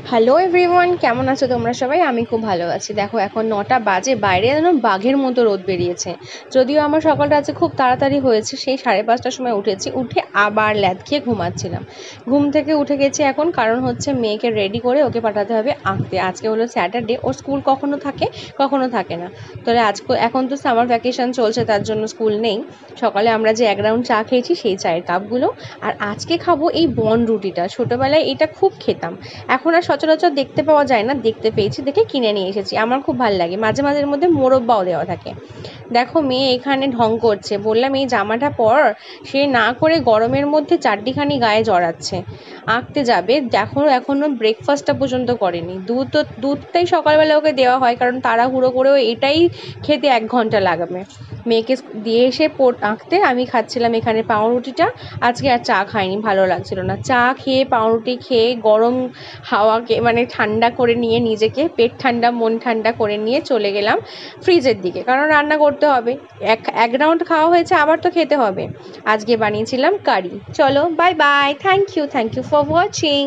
Hello everyone, কেমন আছো তোমরা সবাই? আমি খুব ভালো আছি। দেখো এখন 9টা বাজে, বাইরে যেন বাঘের মতো রোদ বেরিয়েছে। যদিও আমার সকালটা আজকে খুব তাড়াতাড়ি হয়েছে, সেই 5:30টার সময় উঠেছি, উঠে আবার ল্যাদ খেয়ে ঘুমাচ্ছিলাম। ঘুম থেকে উঠে গেছি এখন, কারণ হচ্ছে মেয়েকে রেডি করে ওকে পাঠাতে হবে আঁকতে। আজকে হলো স্যাটারডে, ওর স্কুল কখনো থাকে কখনো থাকে না। তাহলে আজকে এখন তো সামার ভ্যাকেশন চলছে, তার জন্য স্কুল নেই। সকালে আমরা যে 1 রাউন্ড চা খেয়েছি সেই চায়ের কাপগুলো, আর আজকে খাবো এই বন রুটিটা। ছোটোবেলায় এটা খুব খেতাম, এখন আর সচরাচর দেখতে পাওয়া যায় না, দেখতে পেয়েছি দেখে কিনে নিয়ে এসেছি। আমার খুব ভালো লাগে, মাঝে মাঝের মধ্যে মোরব্বাও দেওয়া থাকে। দেখো মেয়ে এখানে ঢং করছে, বললাম এই জামাটা পর, সে না করে গরমের মধ্যে চারটিখানি গায়ে জড়াচ্ছে। আঁকতে যাবে, দেখো এখনো ব্রেকফাস্টটা পর্যন্ত করেনি। দুধটাই সকালবেলা ওকে দেওয়া হয়, কারণ তাড়াহুড়ো করেও এটাই খেতে 1 ঘন্টা লাগাবে। মেয়েকে দিয়ে এসে আঁকতে আমি খাচ্ছিলাম এখানে পাউরুটিটা। আজকে আর চা খাইনি, ভালো লাগছিল না। চা খেয়ে পাউরুটি খেয়ে গরম হাওয়াকে মানে ঠান্ডা করে নিয়ে, নিজেকে পেট ঠান্ডা মন ঠান্ডা করে নিয়ে চলে গেলাম ফ্রিজের দিকে, কারণ রান্না করতে হবে। এক রাউন্ড খাওয়া হয়েছে, আবার তো খেতে হবে। আজকে বানিয়েছিলাম কারি। চলো bye bye, thank you for watching.